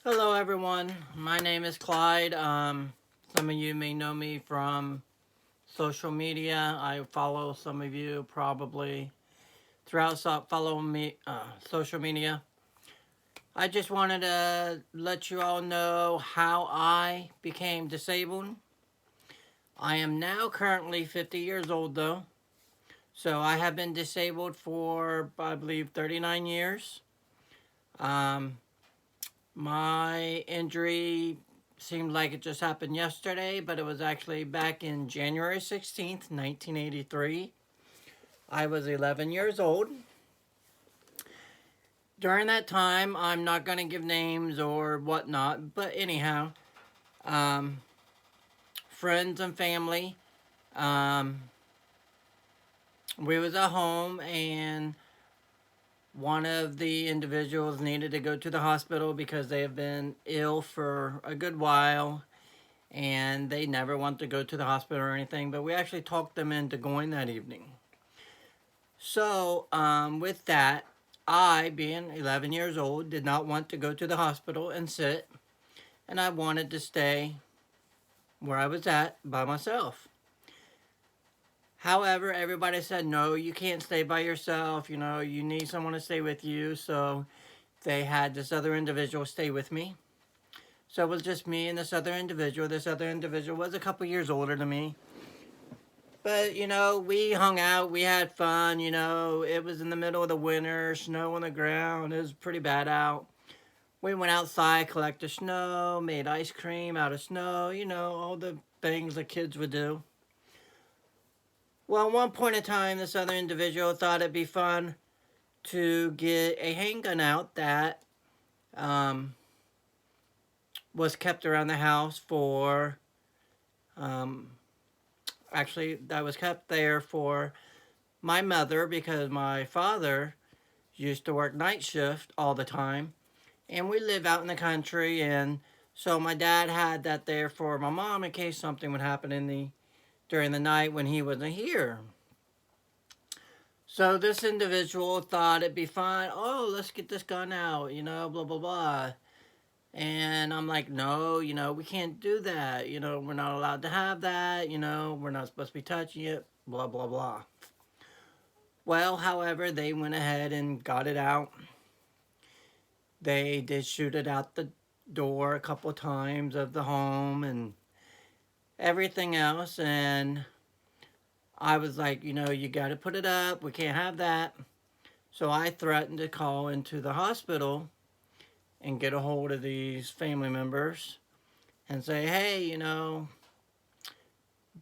Hello, everyone. My name is Clyde. Some of you may know me from social media. I follow some of you probably throughout follow me social media. I just wanted to let you all know how I became disabled. I am now currently 50 years old, though. So I have been disabled for, I believe, 39 years. Um, My injury seemed like it just happened yesterday, but it was actually back in January 16th, 1983. I was 11 years old. During that time, I'm not going to give names or whatnot, but anyhow, um, friends and family, um, we was at home and one of the individuals needed to go to the hospital because they have been ill for a good while and they never want to go to the hospital or anything, but we actually talked them into going that evening. So, with that, I, being 11 years old, did not want to go to the hospital and sit, and I wanted to stay where I was at by myself. However, everybody said, no, you can't stay by yourself. You need someone to stay with you. So they had this other individual stay with me. So it was just me and this other individual. This other individual was a couple years older than me. But, we hung out, we had fun, it was in the middle of the winter, snow on the ground, it was pretty bad out. We went outside, collected snow, made ice cream out of snow, all the things the kids would do. Well, at one point in time, this other individual thought it'd be fun to get a handgun out that um, was kept around the house for, um, actually, that was kept there for my mother because my father used to work night shift all the time and we live out in the country, and so my dad had that there for my mom in case something would happen during the night when he wasn't here. So this individual thought it'd be fine. Oh, let's get this gun out, blah blah blah. And I'm like, no, we can't do that. We're not allowed to have that. We're not supposed to be touching it. Blah blah blah. Well, however, they went ahead and got it out. They did shoot it out the door a couple of times of the home and everything else. And I was like, you got to put it up. We can't have that. So I threatened to call into the hospital and get a hold of these family members and say, hey,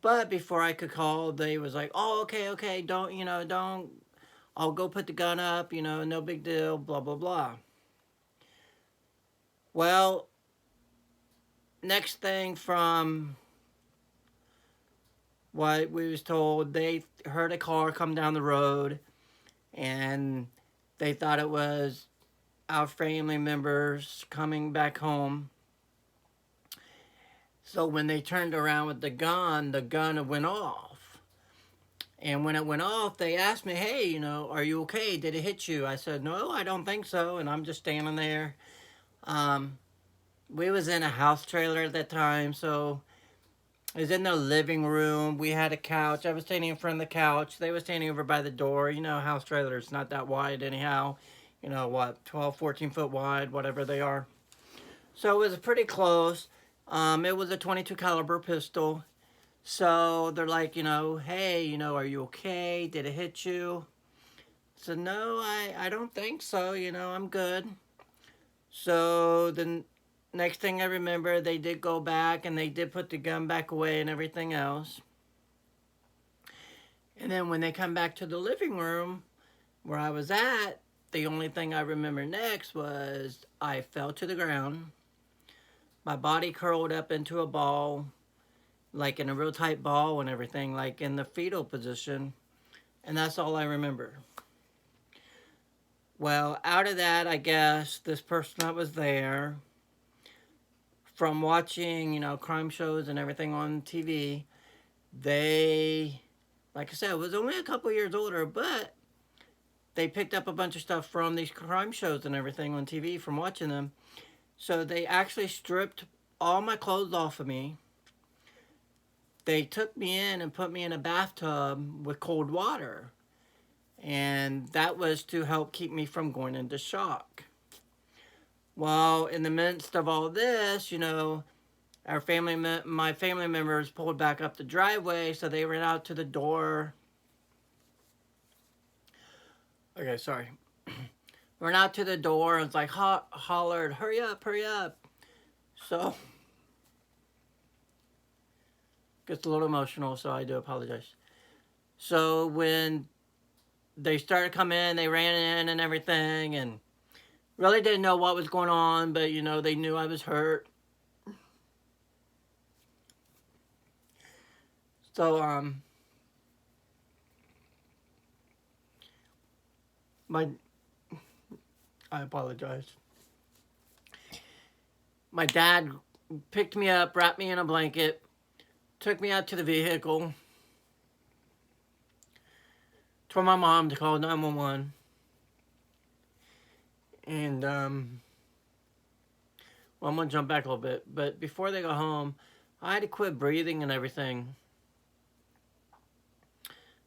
But before I could call, they was like, oh, okay, okay, don't. I'll go put the gun up, no big deal, blah, blah, blah. Well, next thing from what we was told, they heard a car come down the road and they thought it was our family members coming back home. So when they turned around with the gun went off. And when it went off, they asked me, hey, are you okay? Did it hit you? I said, no, I don't think so. And I'm just standing there. Um, we was in a house trailer at that time, so it was in the living room. We had a couch. I was standing in front of the couch. They were standing over by the door. House trailers not that wide anyhow. 12, 14 foot wide, whatever they are. So it was pretty close. It was a 22 caliber pistol. So they're like, hey, are you okay? Did it hit you? So no, I don't think so. I'm good. So the next thing I remember, they did go back and they did put the gun back away and everything else. And then when they come back to the living room where I was at, the only thing I remember next was I fell to the ground. My body curled up into a ball, like in a real tight ball and everything, like in the fetal position. And that's all I remember. Well, out of that, I guess this person that was there, from watching, crime shows and everything on TV, they, like I said, was only a couple years older, but they picked up a bunch of stuff from these crime shows and everything on TV from watching them. So they actually stripped all my clothes off of me. They took me in and put me in a bathtub with cold water. And that was to help keep me from going into shock. Well, in the midst of all this, my family members pulled back up the driveway, so they ran out to the door. Okay, sorry. Ran out to the door and was like, hollered, hurry up, hurry up. So, gets a little emotional, so I do apologize. So when they started coming in, they ran in and everything, and really didn't know what was going on, but they knew I was hurt. So I apologize. My dad picked me up, wrapped me in a blanket, took me out to the vehicle, told my mom to call 911. And well, I'm gonna jump back a little bit, but before they go home, I had to quit breathing and everything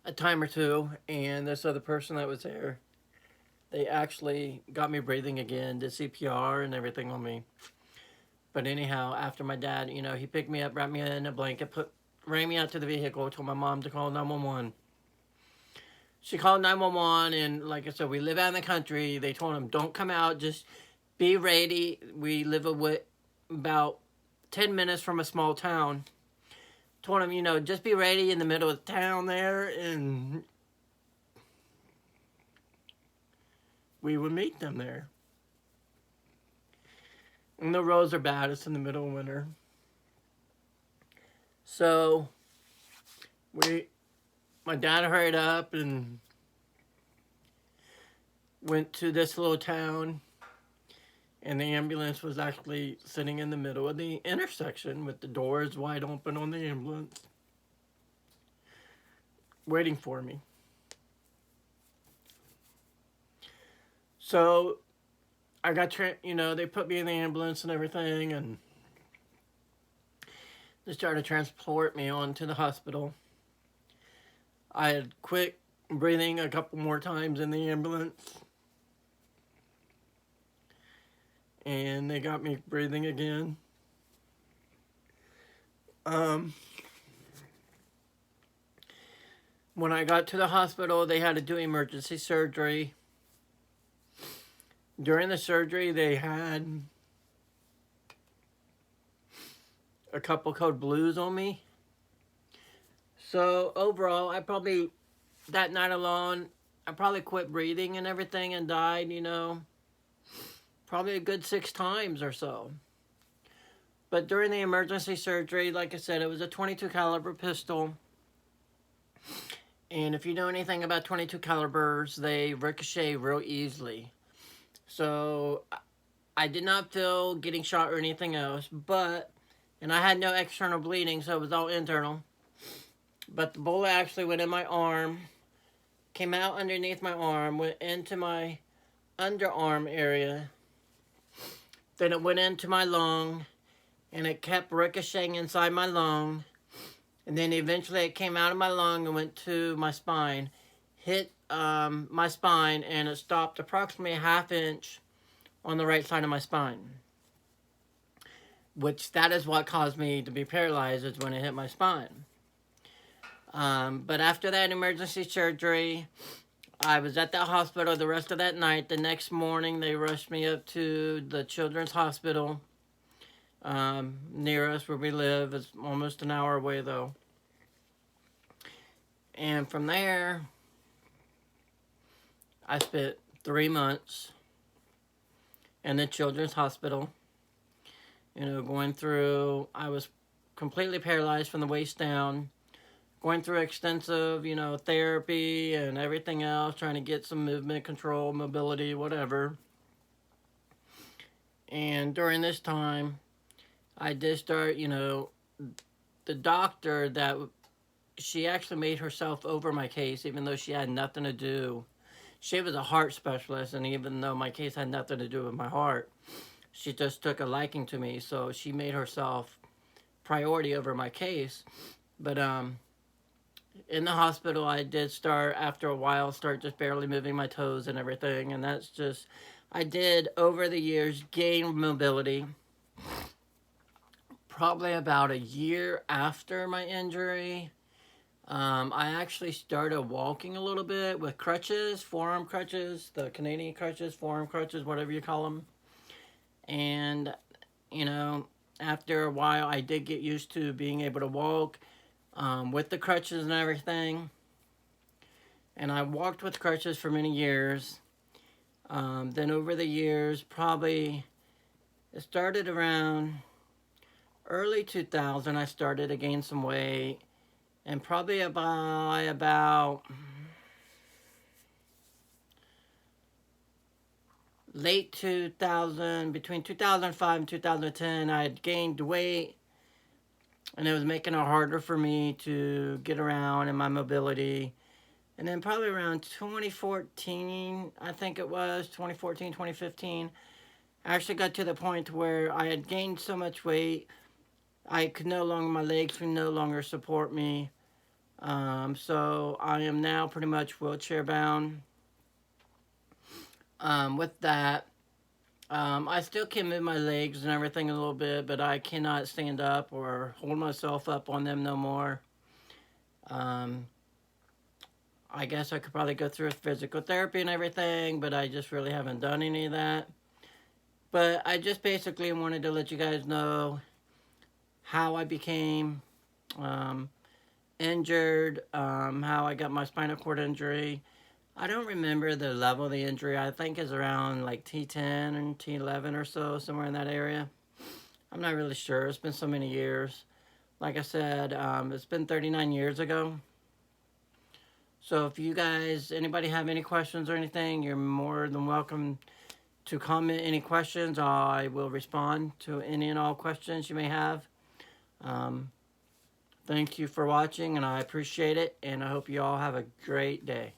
a time or two, and this other person that was there, they actually got me breathing again, did CPR and everything on me. But anyhow, after my dad, he picked me up, wrapped me in a blanket, ran me out to the vehicle, told my mom to call 911. She called 911, and like I said, we live out in the country. They told him, don't come out, just be ready. We live about 10 minutes from a small town. Told him, just be ready in the middle of the town there, and we would meet them there. And the roads are bad. It's in the middle of winter. So, my dad hurried up and went to this little town, and the ambulance was actually sitting in the middle of the intersection with the doors wide open on the ambulance, waiting for me. So I got, they put me in the ambulance and everything, and they started to transport me on to the hospital. I had quit breathing a couple more times in the ambulance, and they got me breathing again. When I got to the hospital, they had to do emergency surgery. During the surgery, they had a couple code blues on me. So overall, that night alone, I probably quit breathing and everything and died, probably a good 6 times or so. But during the emergency surgery, like I said, it was a .22 caliber pistol. And if you know anything about .22 calibers, they ricochet real easily. So I did not feel getting shot or anything else, and I had no external bleeding, so it was all internal. But the bullet actually went in my arm, came out underneath my arm, went into my underarm area, then it went into my lung, and it kept ricocheting inside my lung, and then eventually it came out of my lung and went to my spine, hit my spine, and it stopped approximately a ½ inch on the right side of my spine, which that is what caused me to be paralyzed, is when it hit my spine. But after that emergency surgery, I was at that hospital the rest of that night. The next morning, they rushed me up to the Children's Hospital near us where we live. It's almost an hour away, though. And from there, I spent 3 months in the Children's Hospital. I was completely paralyzed from the waist down, going through extensive, therapy and everything else, trying to get some movement control, mobility, whatever. And during this time, I did start, the doctor she actually made herself over my case, even though she had nothing to do. She was a heart specialist, and even though my case had nothing to do with my heart, She just took a liking to me, so she made herself priority over my case. But in the hospital, I did start, after a while, start just barely moving my toes and everything. And that's just, I did, over the years, gain mobility. Probably about a year after my injury, I actually started walking a little bit with crutches, forearm crutches, the Canadian crutches, forearm crutches, whatever you call them. And, you know, after a while, I did get used to being able to walk with the crutches and everything. And I walked with crutches for many years. Then over the years, probably, it started around early 2000, I started to gain some weight. And probably about late 2000, between 2005 and 2010, I had gained weight. And it was making it harder for me to get around in my mobility. And then probably around 2014, I think it was, 2014, 2015, I actually got to the point where I had gained so much weight, I could no longer, my legs could no longer support me. So I am now pretty much wheelchair bound. With that, I still can move my legs and everything a little bit, but I cannot stand up or hold myself up on them no more. I guess I could probably go through physical therapy and everything, but I just really haven't done any of that. But I just basically wanted to let you guys know how I became injured, how I got my spinal cord injury. I don't remember the level of the injury. I think it's around like T10 and T11 or so, somewhere in that area. I'm not really sure. It's been so many years. Like I said, it's been 39 years ago. So if you guys, anybody have any questions or anything, you're more than welcome to comment any questions. I will respond to any and all questions you may have. Thank you for watching, and I appreciate it, and I hope you all have a great day.